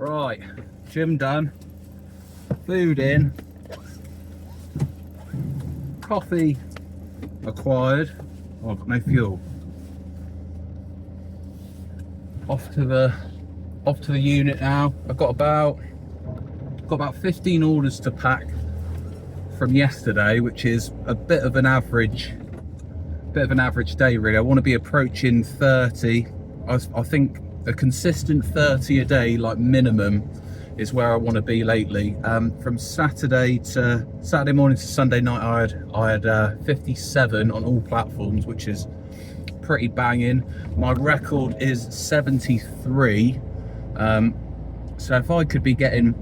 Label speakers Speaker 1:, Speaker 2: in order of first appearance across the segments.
Speaker 1: Right, gym done, food in, coffee acquired. Oh, I've got no fuel. Off to the unit now. I've got about 15 orders to pack from yesterday, which is a bit of an average day really. I want to be approaching 30. I think a consistent 30 a day, like minimum, is where I want to be lately. From Saturday morning to Sunday night, I had 57 on all platforms, which is pretty banging. My record is 73. So if I could be getting,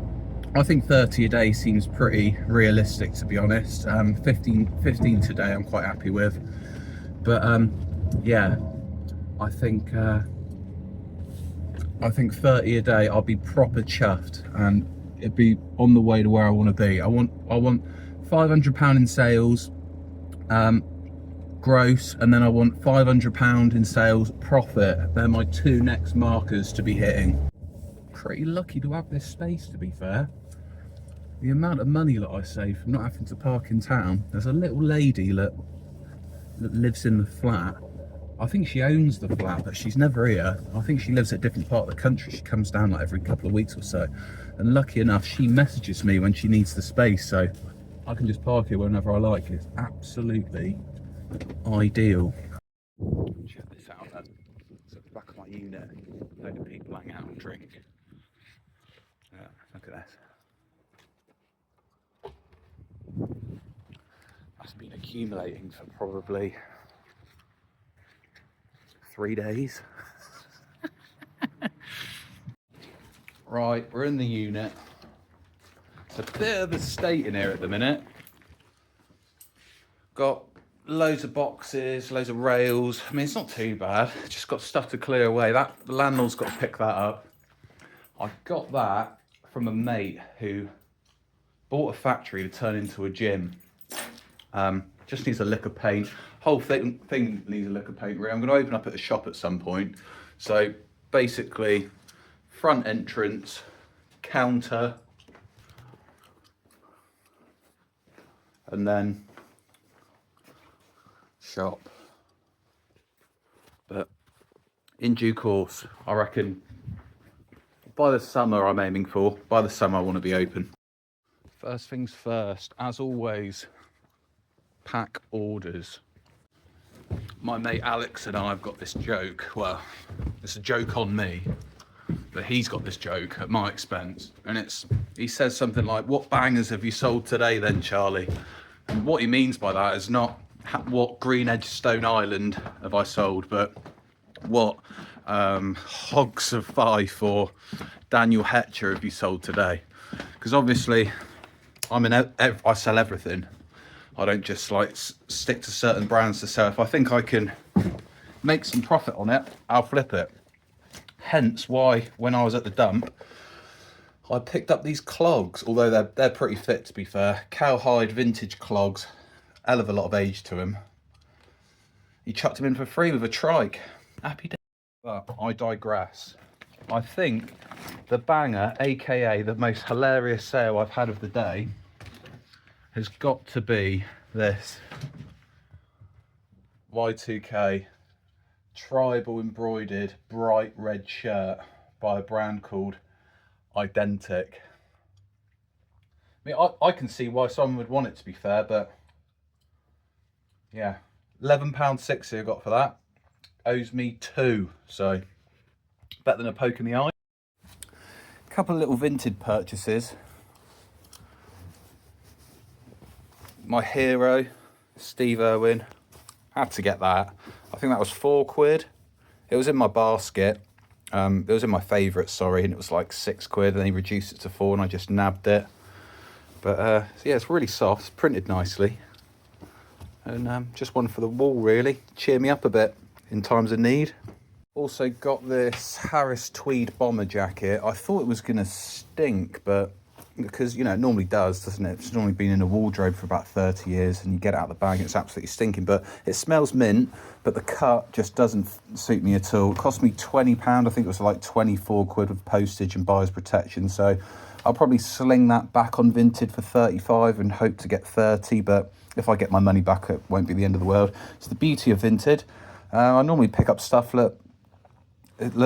Speaker 1: I think 30 a day seems pretty realistic, to be honest. 15 today I'm quite happy with, but yeah, I think 30 a day I'll be proper chuffed, and it'd be on the way to where I want to be. I want £500 in sales gross, and then I want £500 in sales profit. They're my two next markers to be hitting. Pretty lucky to have this space, to be fair. The amount of money that I save from not having to park in town. There's a little lady that lives in the flat. I think she owns the flat, but she's never here. I think she lives at a different part of the country. She comes down like every couple of weeks or so. And lucky enough, she messages me when she needs the space, so I can just park here whenever I like. It's absolutely ideal. Check this out then. So at the back of my unit, a load of people hang out and drink. Yeah, look at this. That's been accumulating for probably 3 days. Right, we're in the unit. It's a bit of a state in here at the minute. Got loads of boxes, loads of rails. I mean, it's not too bad. Just got stuff to clear away. The landlord's got to pick that up. I got that from a mate who bought a factory to turn into a gym. Just needs a lick of paint. Whole thing needs a lick of paint really. I'm going to open up at a shop at some point. So basically, front entrance, counter, and then shop. But in due course, I reckon by the summer I'm aiming for. By the summer I want to be open. First things first, as always, pack orders. My mate Alex and I have got this joke. Well, it's a joke on me, but he's got this joke at my expense. And he says something like, "What bangers have you sold today then, Charlie?" And what he means by that is not what Green Edge Stone Island have I sold, but what Hogs of Fife or Daniel Hetcher have you sold today? Because obviously I sell everything. I don't just like stick to certain brands to sell. If I think I can make some profit on it, I'll flip it. Hence why when I was at the dump, I picked up these clogs, although they're pretty fit, to be fair. Cowhide vintage clogs, hell of a lot of age to them. He chucked them in for free with a trike. Happy day. But I digress. I think the banger, aka the most hilarious sale I've had of the day, has got to be this Y2K tribal embroidered bright red shirt by a brand called Identic. I mean, I can see why someone would want it, to be fair, but yeah, £11.60 I got for that. Owes me 2, so better than a poke in the eye. Couple of little vintage purchases. My hero, Steve Irwin, had to get that. I think that was £4. It was in my basket. It was in my favourites, sorry, and it was like £6, and then he reduced it to 4, and I just nabbed it. But yeah, it's really soft, it's printed nicely, and just one for the wall really, cheer me up a bit in times of need. Also got this Harris tweed bomber jacket. I thought it was gonna stink, but because, you know, it normally does, doesn't it? It's normally been in a wardrobe for about 30 years and you get it out of the bag and it's absolutely stinking, but it smells mint, but the cut just doesn't suit me at all. It cost me £20. I think it was like 24 quid with postage and buyer's protection. So I'll probably sling that back on Vinted for 35 and hope to get 30, but if I get my money back, it won't be the end of the world. It's the beauty of Vinted. I normally pick up stuff that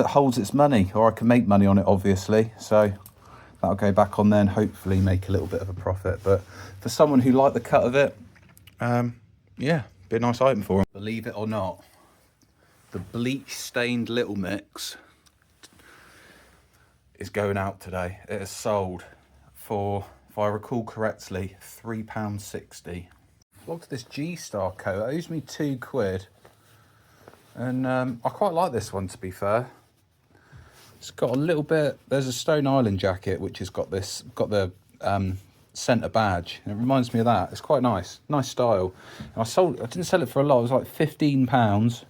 Speaker 1: holds its money, or I can make money on it, obviously. So that'll go back on there and hopefully make a little bit of a profit. But for someone who liked the cut of it, yeah, be a nice item for them. Believe it or not, the bleach stained Little Mix is going out today. It is sold for, if I recall correctly, £3.60. Look at this G-Star coat. It owes me £2. And I quite like this one, to be fair. It's got a little bit, there's a Stone Island jacket which has got the centre badge, and it reminds me of that. It's quite nice style. And I didn't sell it for a lot. It was like £15,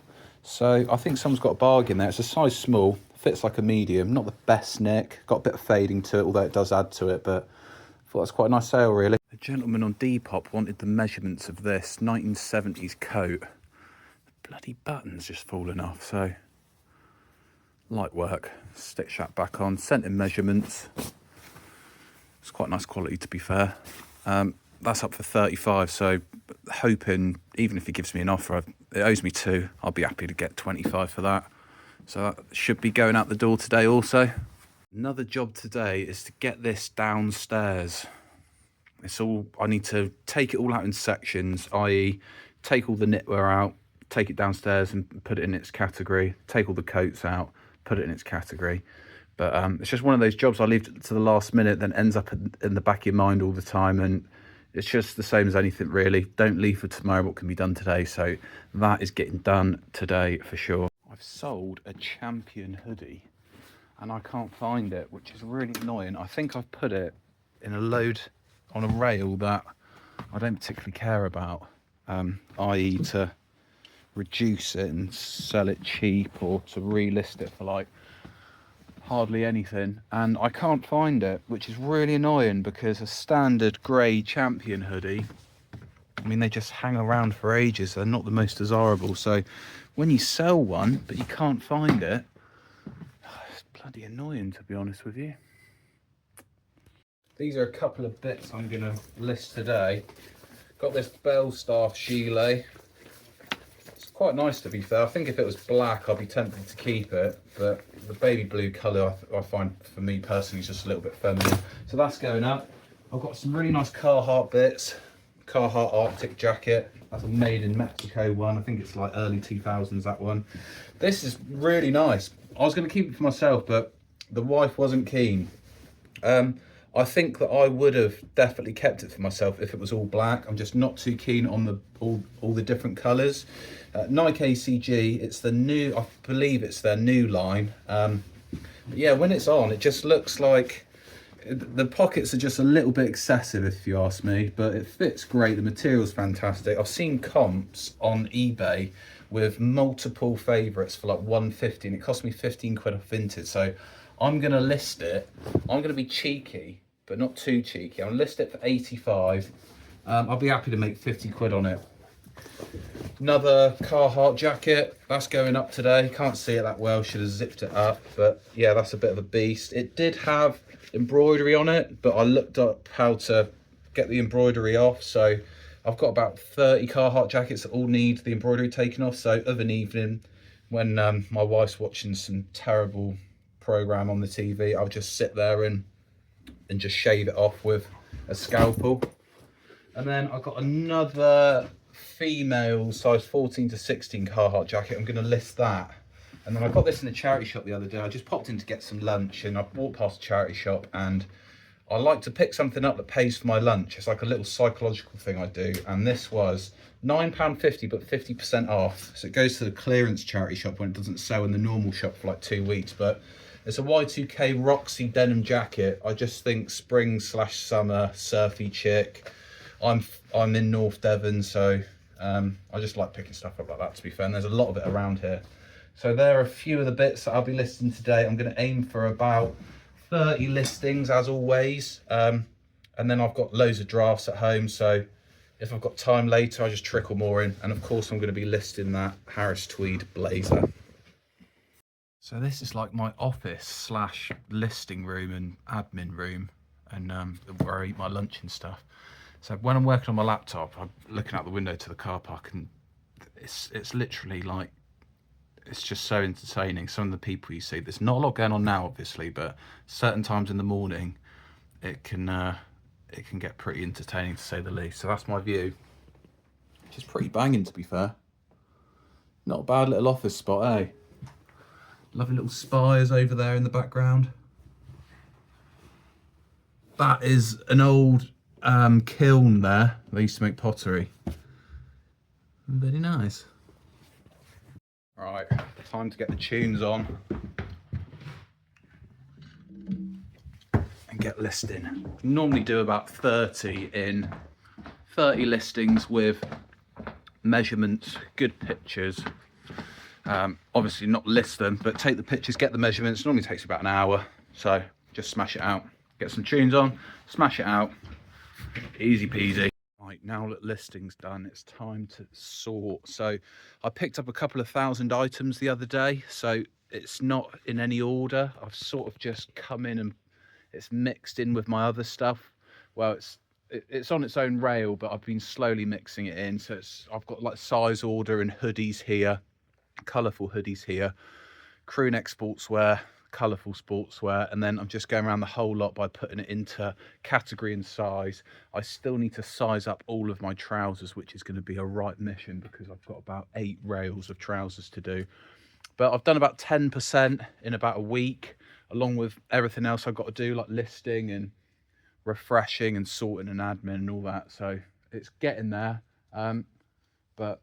Speaker 1: so I think someone's got a bargain there. It's a size small, fits like a medium, not the best nick, got a bit of fading to it, although it does add to it, but I thought that's quite a nice sale, really. A gentleman on Depop wanted the measurements of this 1970s coat. The bloody button's just fallen off, so light work. Stick that back on, sent in measurements. It's quite nice quality, to be fair. That's up for 35, so hoping, even if he gives me an offer, it owes me 2, I'll be happy to get 25 for that. So that should be going out the door today also. Another job today is to get this downstairs. I need to take it all out in sections, i.e. take all the knitwear out, take it downstairs and put it in its category, take all the coats out, put it in its category. But it's just one of those jobs I leave to the last minute, then ends up in the back of your mind all the time, and it's just the same as anything, really. Don't leave for tomorrow what can be done today, so that is getting done today for sure. I've sold a Champion hoodie and I can't find it, which is really annoying. I think I've put it in a load on a rail that I don't particularly care about, i.e. to reduce it and sell it cheap, or to relist it for like hardly anything, and I can't find it, which is really annoying, because a standard grey Champion hoodie, I mean, they just hang around for ages. They're not the most desirable, so when you sell one but you can't find it, it's bloody annoying, to be honest with you. These are a couple of bits I'm going to list today. Got this Bellstaff gilet. It's quite nice, to be fair. I think if it was black I'd be tempted to keep it, but the baby blue colour I find, for me personally, is just a little bit feminine. So that's going up. I've got some really nice Carhartt bits. Carhartt Arctic jacket. That's a made in Mexico one. I think it's like early 2000s, that one. This is really nice. I was going to keep it for myself, but the wife wasn't keen. I think that I would have definitely kept it for myself if it was all black. I'm just not too keen on all the different colours. Nike ACG, it's the new, I believe it's their new line. Yeah, when it's on, it just looks like the pockets are just a little bit excessive, if you ask me, but it fits great. The material's fantastic. I've seen comps on eBay with multiple favourites for like 150, and it cost me 15 quid off Vinted. So I'm going to list it. I'm going to be cheeky, but not too cheeky. I'll list it for 85. I'll be happy to make 50 quid on it. Another Carhartt jacket, that's going up today. Can't see it that well, should have zipped it up, but yeah, that's a bit of a beast. It did have embroidery on it, but I looked up how to get the embroidery off, so I've got about 30 Carhartt jackets that all need the embroidery taken off. So of an evening, when my wife's watching some terrible program on the TV, I'll just sit there and just shave it off with a scalpel. And then I've got another female size 14 to 16 Carhartt jacket. I'm going to list that. And then I got this in a charity shop the other day. I just popped in to get some lunch, and I walked past a charity shop, and I like to pick something up that pays for my lunch. It's like a little psychological thing I do. And this was £9.50 but 50% off. So it goes to the clearance charity shop when it doesn't sell in the normal shop for like 2 weeks. But it's a Y2K Roxy denim jacket. I just think spring/summer, surfy chick. I'm in North Devon, so I just like picking stuff up like that, to be fair, and there's a lot of it around here. So there are a few of the bits that I'll be listing today. I'm going to aim for about 30 listings as always, and then I've got loads of drafts at home, so if I've got time later I just trickle more in, and of course I'm going to be listing that Harris tweed blazer. So this is like my office slash listing room and admin room, and where I eat my lunch and stuff. So when I'm working on my laptop, I'm looking out the window to the car park, and it's literally like, it's just so entertaining. Some of the people you see, there's not a lot going on now obviously, but certain times in the morning it can get pretty entertaining to say the least. So that's my view, which is pretty banging to be fair. Not a bad little office spot, eh? Lovely little spires over there in the background. That is an old kiln there. They used to make pottery. Very nice. Right, time to get the tunes on and get listing. Normally do about 30 listings with measurements, good pictures. Obviously not list them, but take the pictures, get the measurements. It normally takes about an hour, so just smash it out. Get some tunes on, smash it out, easy peasy. Right, now that listing's done, it's time to sort. So I picked up a couple of thousand items the other day, so it's not in any order. I've sort of just come in and it's mixed in with my other stuff. Well, it's on its own rail, but I've been slowly mixing it in. So I've got like size order and hoodies here, colourful hoodies here, crew neck sportswear, colourful sportswear, and then I'm just going around the whole lot by putting it into category and size. I still need to size up all of my trousers, which is going to be a right mission because I've got about 8 rails of trousers to do. But I've done about 10% in about a week, along with everything else I've got to do, like listing and refreshing and sorting and admin and all that. So it's getting there, but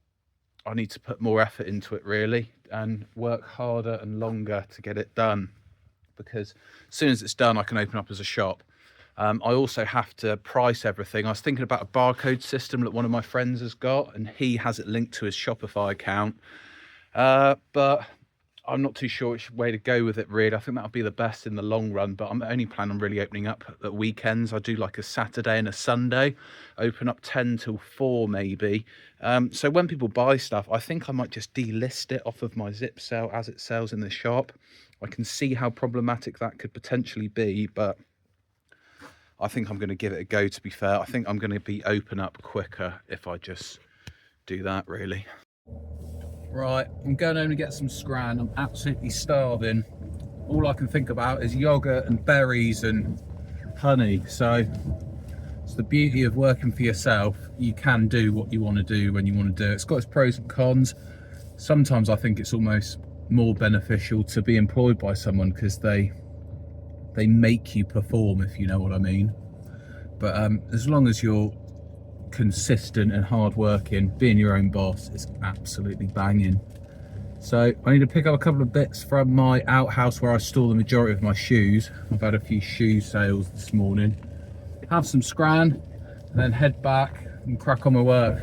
Speaker 1: I need to put more effort into it really and work harder and longer to get it done, because as soon as it's done I can open up as a shop. I also have to price everything. I was thinking about a barcode system that one of my friends has got, and he has it linked to his Shopify account, but I'm not too sure which way to go with it really. I think that'll be the best in the long run, but I'm only planning on really opening up at weekends. I do like a Saturday and a Sunday, open up 10 till 4 maybe. So when people buy stuff, I think I might just delist it off of my zip sale as it sells in the shop. I can see how problematic that could potentially be, but I think I'm going to give it a go, to be fair. I think I'm going to be open up quicker if I just do that really. Right, I'm going home to get some scran. I'm absolutely starving. All I can think about is yogurt and berries and honey. So it's the beauty of working for yourself. You can do what you want to do when you want to do it. It's got its pros and cons. Sometimes I think it's almost more beneficial to be employed by someone because they make you perform, if you know what I mean. But as long as you're consistent and hard-working, being your own boss is absolutely banging. So I need to pick up a couple of bits from my outhouse where I store the majority of my shoes. I've had a few shoe sales this morning. Have some scran and then head back and crack on my work.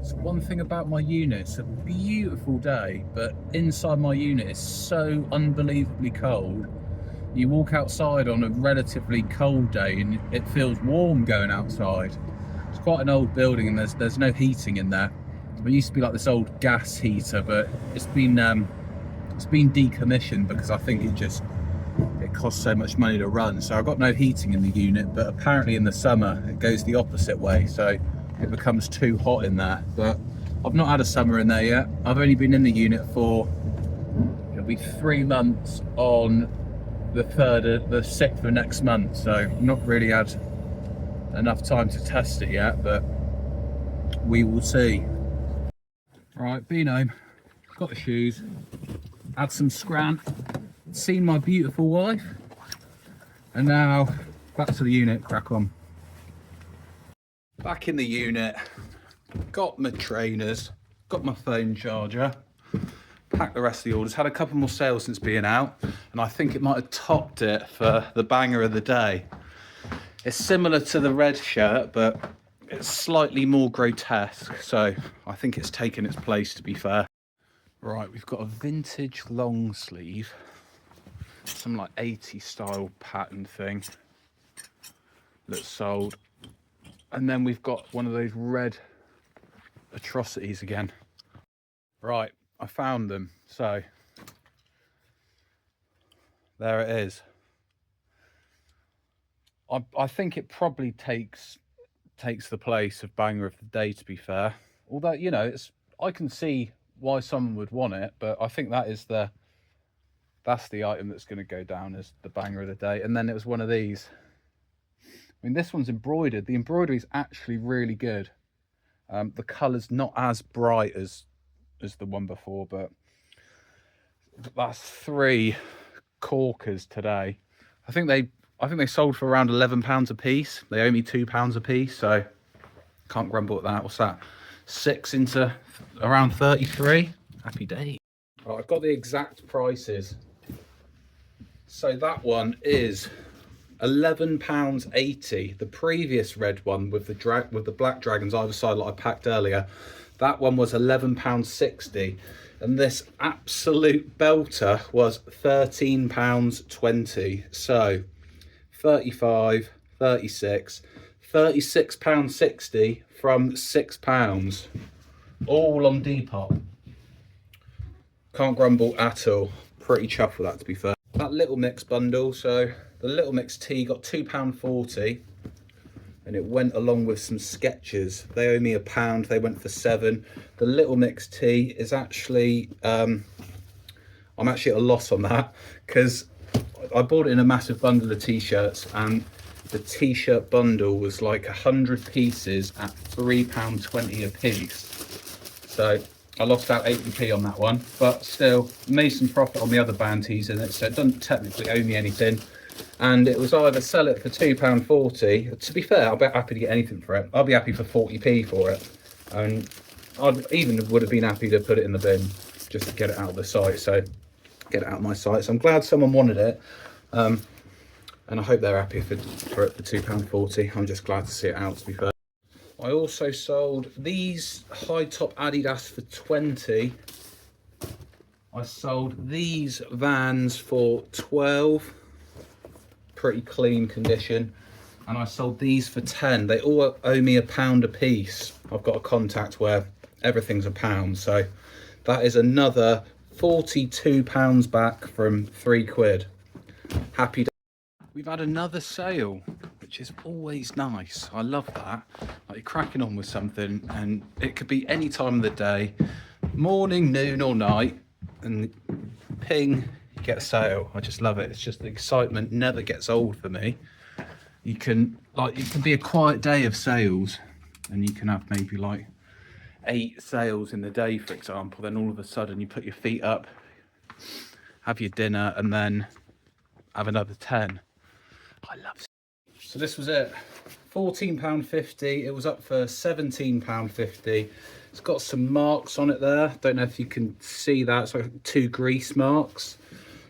Speaker 1: So one thing about my unit, it's a beautiful day, but inside my unit is so unbelievably cold. You walk outside on a relatively cold day and it feels warm going outside. It's quite an old building and there's no heating in there. It used to be like this old gas heater, but it's been decommissioned because I think it costs so much money to run. So I've got no heating in the unit, but apparently in the summer it goes the opposite way, so it becomes too hot in there. But I've not had a summer in there yet. I've only been in the unit for, it'll be 3 months on the 6th of next month, so not really had enough time to test it yet, but we will see. Right, been home, got the shoes, had some scran, seen my beautiful wife, and now back to the unit, crack on. Back in the unit, got my trainers, got my phone charger, packed the rest of the orders, had a couple more sales since being out, and I think it might have topped it for the banger of the day. It's similar to the red shirt, but it's slightly more grotesque, so I think it's taken its place, to be fair. Right, we've got a vintage long sleeve some like 80s style pattern thing that's sold. And then we've got one of those red atrocities again. Right, I found them. So there it is. I think it probably takes the place of banger of the day, to be fair. Although, you know, I can see why someone would want it, but I think that's the item that's going to go down as the banger of the day. And then it was one of these. I mean, this one's embroidered. The embroidery is actually really good. The colour's not as bright as the one before, but that's 3 corkers today. I think they sold for around £11 a piece. They owe me £2 a piece, so can't grumble at that. What's that? 6 into around 33. Happy day. Right, I've got the exact prices. So that one is £11.80. The previous red one with the black dragons either side, like I packed earlier, that one was £11.60. And this absolute belter was £13.20. So 35, 36, £36.60 from £6, all on Depop. Can't grumble at all. Pretty chuffed with that, to be fair. That Little Mix bundle, so the Little Mix tea got £2.40, and it went along with some sketches. They owe me £1, they went for £7. The Little Mix tea is actually, I'm actually at a loss on that, because I bought it in a massive bundle of t-shirts, and the t-shirt bundle was like 100 pieces at £3.20 a piece. So I lost out 80p on that one, but still made some profit on the other band tees in it, so it doesn't technically owe me anything. And it was either sell it for £2.40. To be fair, I'll be happy to get anything for it. I'll be happy for 40p for it. And I even would have been happy to put it in the bin just to get it out of the site. So get it out of my site. So I'm glad someone wanted it. And I hope they're happy for it for £2.40. I'm just glad to see it out, to be fair. I also sold these high top Adidas for 20. I sold these Vans for 12. Pretty clean condition. And I sold these for 10. They all owe me £1 a piece. I've got a contact where everything's £1, so that is another £42 back from £3. Happy day. We've had another sale, which is always nice. I love that. Like, you're cracking on with something, and it could be any time of the day, morning, noon, or night, and ping, you get a sale. I just love it. It's just the excitement never gets old for me. It can be a quiet day of sales, and you can have maybe like 8 sales in the day, for example. Then all of a sudden you put your feet up, have your dinner, and then have another 10. I love it. So this was it. £14.50. It was up for £17.50. It's got some marks on it there. Don't know if you can see that. It's like 2 grease marks.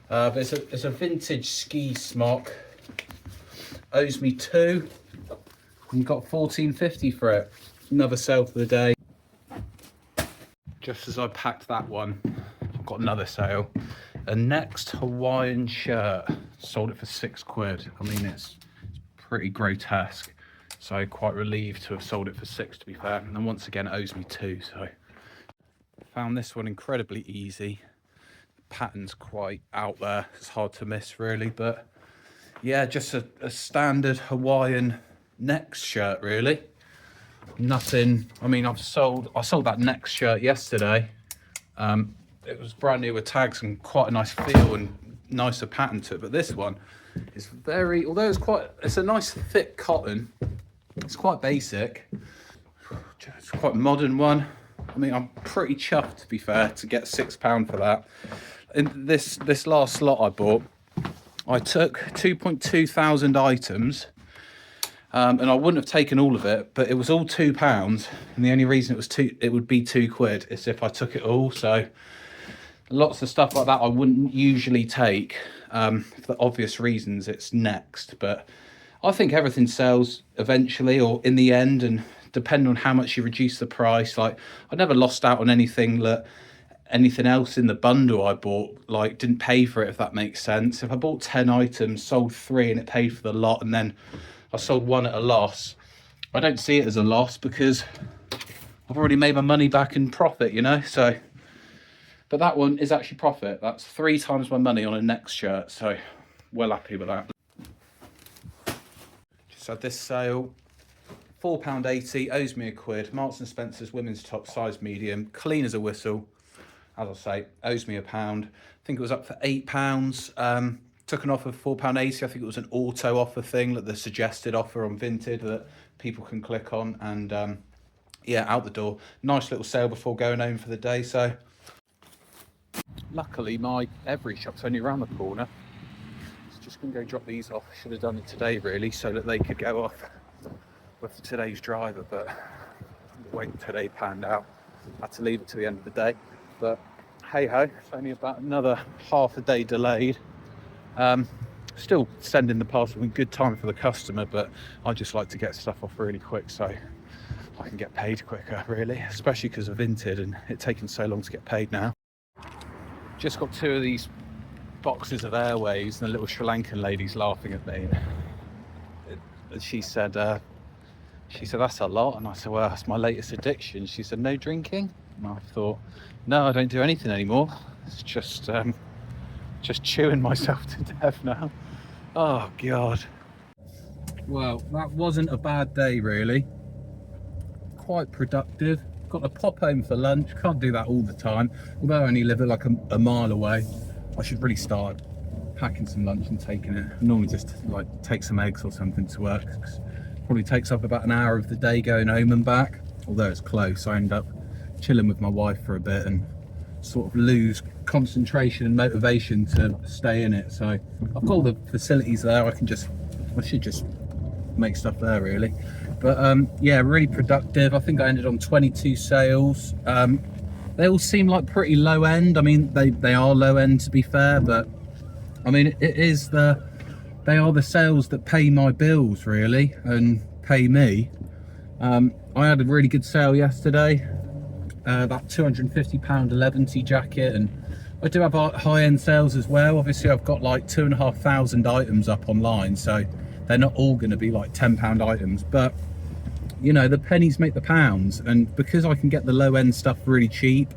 Speaker 1: But it's a vintage ski smock. Owes me 2. And you got £14.50 for it. Another sale for the day. Just as I packed that one, I've got another sale. A Next Hawaiian shirt. Sold it for £6. I mean, it's pretty grotesque. So quite relieved to have sold it for 6, to be fair. And then once again, it owes me 2. So found this one incredibly easy. The pattern's quite out there. It's hard to miss, really. But yeah, just a standard Hawaiian Next shirt, really. Nothing. I mean, I sold that Next shirt yesterday. It was brand new with tags and quite a nice feel and nicer pattern to it. But this one is very, although it's a nice thick cotton. It's quite basic. It's quite a modern one. I mean, I'm pretty chuffed, to be fair, to get £6 for that. In this last slot I bought, I took 2.2 thousand items. And I wouldn't have taken all of it, but it was all £2. And the only reason it would be £2 is if I took it all. So lots of stuff like that I wouldn't usually take, for the obvious reasons. It's Next, but I think everything sells eventually or in the end, and depending on how much you reduce the price. Like, I never lost out on anything that anything else in the bundle I bought like didn't pay for it, if that makes sense. If I bought 10 items, sold 3 and it paid for the lot, and then I sold 1 at a loss, I don't see it as a loss because I've already made my money back in profit, you know. So, but that one is actually profit. That's 3 times my money on a next shirt, so well happy with that. Just had this sale, £4.80, owes me £1. Marks and Spencer's women's top, size medium, clean as a whistle. As I say, owes me £1. I think it was up for £8. Took an offer of £4.80. I think it was an auto offer thing, like the suggested offer on Vinted that people can click on, and yeah, out the door. Nice little sale before going home for the day. So luckily my Every shop's only around the corner. Just gonna go drop these off. Should have done it today really, so that they could go off with today's driver, but the way today panned out, I had to leave it to the end of the day. But hey ho, it's only about another half a day delayed. Still sending the parcel in good time for the customer, but I just like to get stuff off really quick so I can get paid quicker, really, especially because of Vinted and it taking so long to get paid now. Just got 2 of these boxes of Airways, and the little Sri Lankan lady's laughing at me. And she said that's a lot, and I said, well, that's my latest addiction. She said, no drinking? And I thought, no, I don't do anything anymore. It's just chewing myself to death now. Oh God. Well, that wasn't a bad day really. Quite productive. Got to pop home for lunch. Can't do that all the time. Although I only live like a mile away, I should really start packing some lunch and taking it. I normally just like take some eggs or something to work. Probably takes up about an hour of the day going home and back. Although it's close, I end up chilling with my wife for a bit and sort of lose concentration and motivation to stay in it. So I've got all the facilities there. I should just make stuff there really. But yeah, really productive. I think I ended on 22 sales. They all seem like pretty low end. I mean, they are low end to be fair, but I mean, they are the sales that pay my bills really and pay me. I had a really good sale yesterday. That £250 11T jacket, and I do have high-end sales as well. Obviously I've got like 2,500 items up online, so they're not all going to be like £10 items, but you know, the pennies make the pounds, and because I can get the low-end stuff really cheap,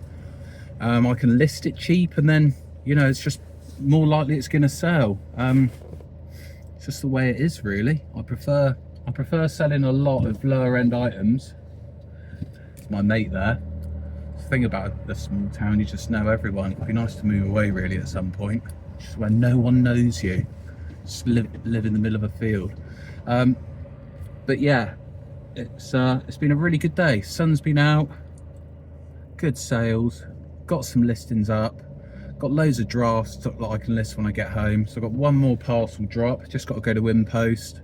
Speaker 1: I can list it cheap, and then you know, it's just more likely it's going to sell. It's just the way it is really. I prefer selling a lot of lower-end items. It's my mate there. Thing about the small town, you just know everyone. It'd be nice to move away really at some point, just where no one knows you, just live in the middle of a field. But yeah, it's been a really good day. Sun's been out, good sales, got some listings up, got loads of drafts that I can list when I get home. So I've got 1 more parcel drop, just got to go to Wimpost,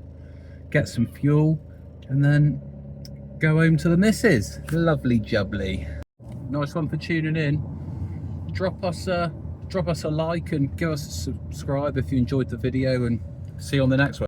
Speaker 1: get some fuel, and then go home to the missus. Lovely jubbly. Nice one for tuning in. Drop us a like and give us a subscribe if you enjoyed the video, and see you on the next one.